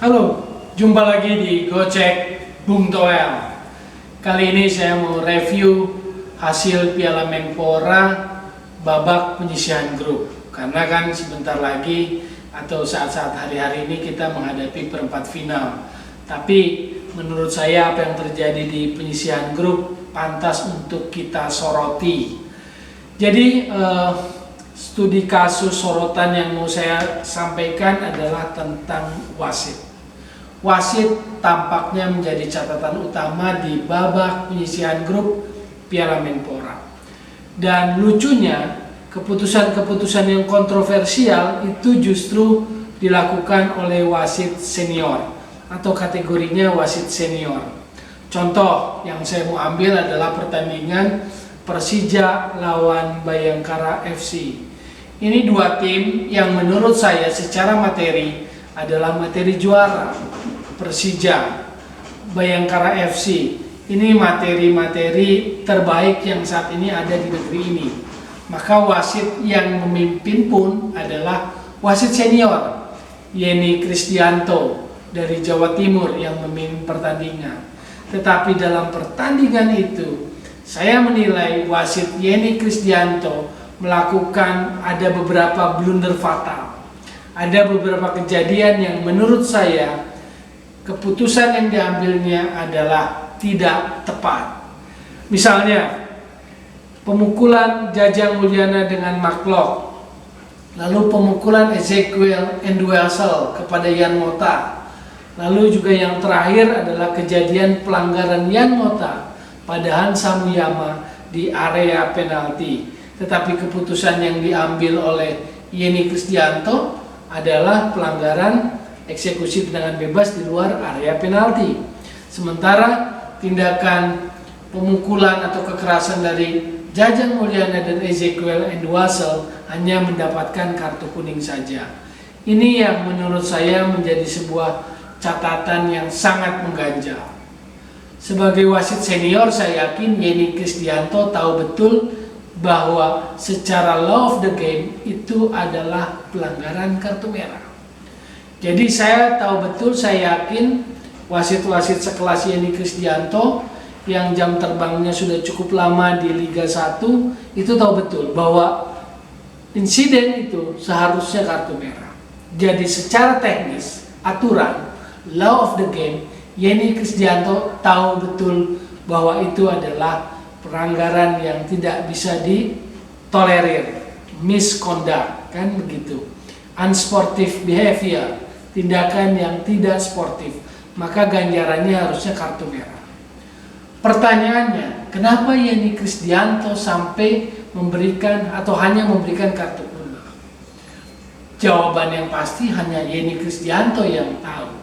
Halo, jumpa lagi di Gocek Bung Toel. Kali ini saya mau review hasil Piala Menpora babak penyisihan grup. Karena kan sebentar lagi atau saat-saat hari-hari ini kita menghadapi perempat final. Tapi menurut saya apa yang terjadi di penyisihan grup pantas untuk kita soroti. Jadi studi kasus sorotan yang mau saya sampaikan adalah tentang wasit. Wasit tampaknya menjadi catatan utama di babak penyisihan grup Piala Menpora. Dan lucunya, keputusan-keputusan yang kontroversial itu justru dilakukan oleh wasit senior atau kategorinya wasit senior. Contoh yang saya mau ambil adalah pertandingan Persija lawan Bayangkara FC. Ini dua tim yang menurut saya secara materi adalah materi juara. Persija, Bayangkara FC, ini materi-materi terbaik yang saat ini ada di negeri ini. Maka wasit yang memimpin pun adalah wasit senior, Yeni Kristianto dari Jawa Timur yang memimpin pertandingan. Tetapi dalam pertandingan itu, saya menilai wasit Yeni Kristianto melakukan ada beberapa blunder fatal. Ada beberapa kejadian yang menurut saya keputusan yang diambilnya adalah tidak tepat. Misalnya, pemukulan Jajang Mulyana dengan Marklock, lalu pemukulan Ezekiel Enduasel kepada Yan Mota, lalu juga yang terakhir adalah kejadian pelanggaran Yan Mota pada Hansa Muyama di area penalti. Tetapi keputusan yang diambil oleh Yeni Kristianto adalah pelanggaran eksekusi tendangan bebas di luar area penalti. Sementara tindakan pemukulan atau kekerasan dari Jajang Mulyana dan Ezekiel Enduasel hanya mendapatkan kartu kuning saja. Ini yang menurut saya menjadi sebuah catatan yang sangat mengganjal. Sebagai wasit senior, saya yakin Yeni Kristianto tahu betul bahwa secara law of the game itu adalah pelanggaran kartu merah. Jadi saya tahu betul, saya yakin wasit-wasit sekelas Yeni Kristianto yang jam terbangnya sudah cukup lama di Liga 1 itu tahu betul bahwa insiden itu seharusnya kartu merah. Jadi secara teknis, aturan, law of the game, Yeni Kristianto tahu betul bahwa itu adalah pelanggaran yang tidak bisa ditolerir, misconduct, kan begitu, unsportive behavior, tindakan yang tidak sportif, maka ganjarannya harusnya kartu merah. Pertanyaannya, kenapa Yeni Kristianto sampai memberikan atau hanya memberikan kartu kuning? Jawaban yang pasti hanya Yeni Kristianto yang tahu.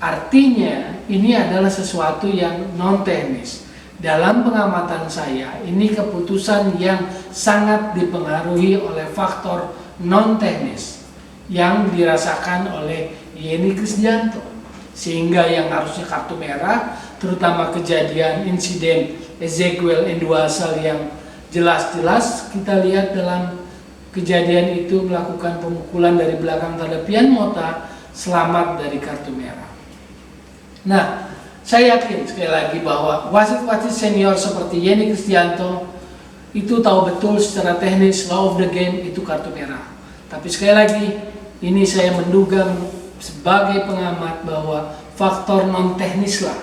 Artinya ini adalah sesuatu yang non teknis. Dalam pengamatan saya, ini keputusan yang sangat dipengaruhi oleh faktor non teknis yang dirasakan oleh Yeni Kristianto, sehingga yang harusnya kartu merah, terutama kejadian insiden Ezekiel Enduasel yang jelas-jelas kita lihat dalam kejadian itu melakukan pemukulan dari belakang terhadap Yan Mota, selamat dari kartu merah. Nah, saya yakin sekali lagi bahwa wasit-wasit senior seperti Yeni Kristianto itu tahu betul secara teknis law of the game itu kartu merah. Tapi sekali lagi, ini saya menduga sebagai pengamat bahwa faktor non teknis lah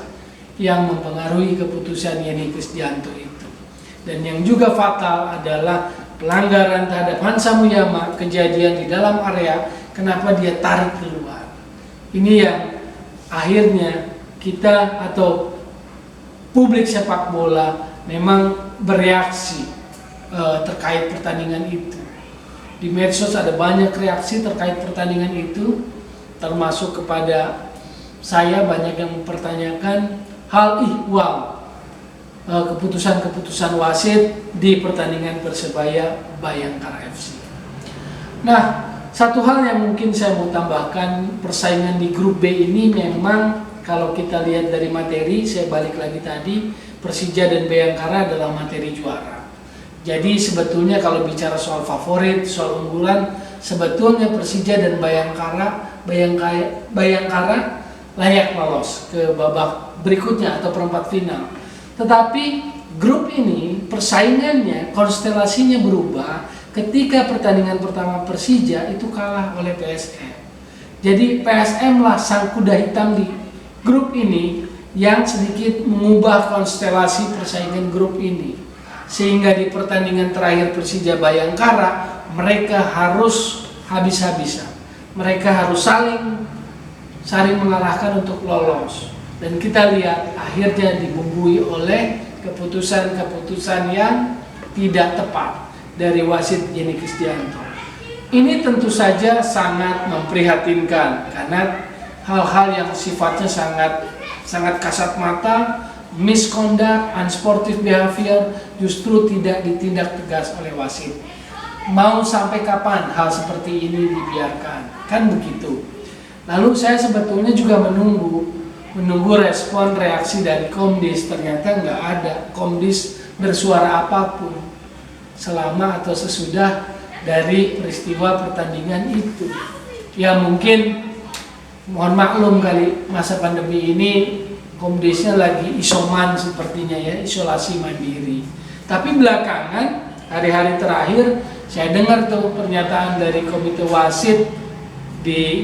yang mempengaruhi keputusan Yeni Kristianto itu. Dan yang juga fatal adalah pelanggaran terhadap Hansa Muyama, kejadian di dalam area, kenapa dia tarik keluar. Ini yang akhirnya kita atau publik sepak bola memang bereaksi terkait pertandingan itu. Di medsos ada banyak reaksi terkait pertandingan itu, termasuk kepada saya banyak yang mempertanyakan hal ihwal keputusan-keputusan wasit di pertandingan Persebaya Bayangkara FC. Nah, satu hal yang mungkin saya mau tambahkan, persaingan di grup B ini memang kalau kita lihat dari materi, saya balik lagi tadi, Persija dan Bayangkara adalah materi juara. Jadi sebetulnya kalau bicara soal favorit, soal unggulan, sebetulnya Persija dan Bayangkara Bayangkara layak lolos ke babak berikutnya atau perempat final. Tetapi grup ini persaingannya, konstelasinya berubah ketika pertandingan pertama Persija itu kalah oleh PSM. Jadi PSM lah sang kuda hitam di grup ini yang sedikit mengubah konstelasi persaingan grup ini. Sehingga di pertandingan terakhir Persija Bayangkara mereka harus habis-habisan. Mereka harus saling mengalahkan untuk lolos. Dan kita lihat akhirnya dibumbui oleh keputusan-keputusan yang tidak tepat dari wasit Jenny Kristianto. Ini tentu saja sangat memprihatinkan karena hal-hal yang sifatnya sangat kasat mata, misconduct, unsportive behavior justru tidak ditindak tegas oleh wasit. Mau sampai kapan hal seperti ini dibiarkan? Kan begitu. Lalu saya sebetulnya juga menunggu respon reaksi dari Komdis. Ternyata nggak ada Komdis bersuara apapun selama atau sesudah dari peristiwa pertandingan itu. Ya mungkin mohon maklum kali masa pandemi ini Komdisnya lagi isoman sepertinya ya, isolasi mandiri. Tapi belakangan hari-hari terakhir saya dengar tuh pernyataan dari komite wasit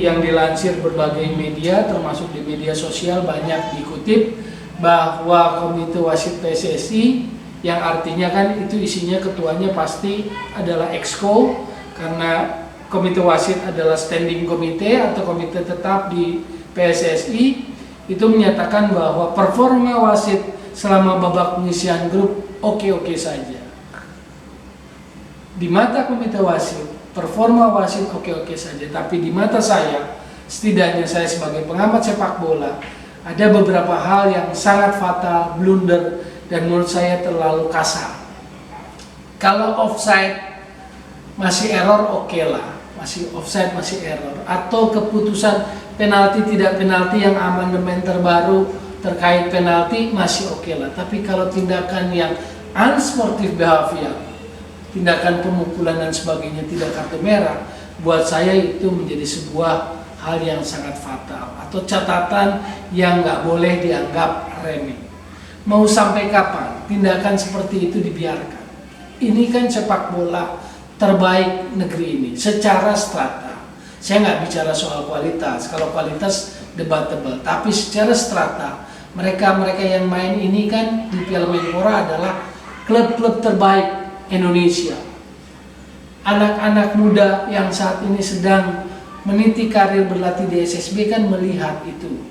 yang dilansir berbagai media, termasuk di media sosial banyak dikutip, bahwa komite wasit PSSI yang artinya kan itu isinya ketuanya pasti adalah exco, karena komite wasit adalah standing komite atau komite tetap di PSSI, itu menyatakan bahwa performa wasit selama babak penyisihan grup oke-oke saja. Di mata komite wasit, performa wasit oke-oke saja, tapi di mata saya, setidaknya saya sebagai pengamat sepak bola, ada beberapa hal yang sangat fatal, blunder, dan menurut saya terlalu kasar. Kalau offside masih error oke lah, masih offside masih error, atau keputusan penalti tidak penalti yang amandemen terbaru terkait penalti masih oke lah. Tapi kalau tindakan yang unsportive behavior, tindakan pemukulan dan sebagainya tidak kartu merah, buat saya itu menjadi sebuah hal yang sangat fatal atau catatan yang nggak boleh dianggap remeh. Mau sampai kapan tindakan seperti itu dibiarkan? Ini kan sepak bola terbaik negeri ini secara strata. Saya nggak bicara soal kualitas, kalau kualitas debatable, tapi secara strata mereka yang main ini kan di Piala Menpora adalah klub-klub terbaik Indonesia. Anak-anak muda yang saat ini sedang meniti karir berlatih di SSB kan melihat itu.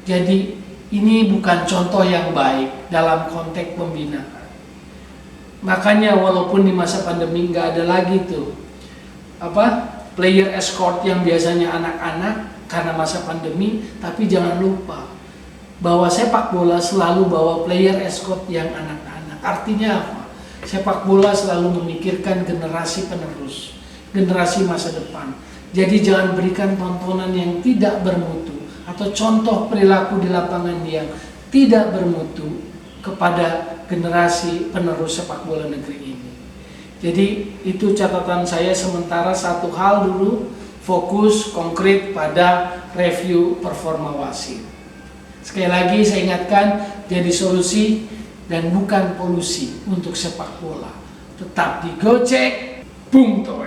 Jadi ini bukan contoh yang baik dalam konteks pembinaan. Makanya walaupun di masa pandemi nggak ada lagi tuh player escort yang biasanya anak-anak karena masa pandemi, tapi jangan lupa bahwa sepak bola selalu bawa player escort yang anak-anak. Artinya apa? Sepak bola selalu memikirkan generasi penerus, generasi masa depan. Jadi jangan berikan tontonan yang tidak bermutu atau contoh perilaku di lapangan yang tidak bermutu kepada generasi penerus sepak bola negeri ini. Jadi itu catatan saya sementara. Satu hal dulu, fokus konkret pada review performa wasit. Sekali lagi saya ingatkan, jadi solusi dan bukan polusi untuk sepak bola. Tetap digocek, Bung Toel.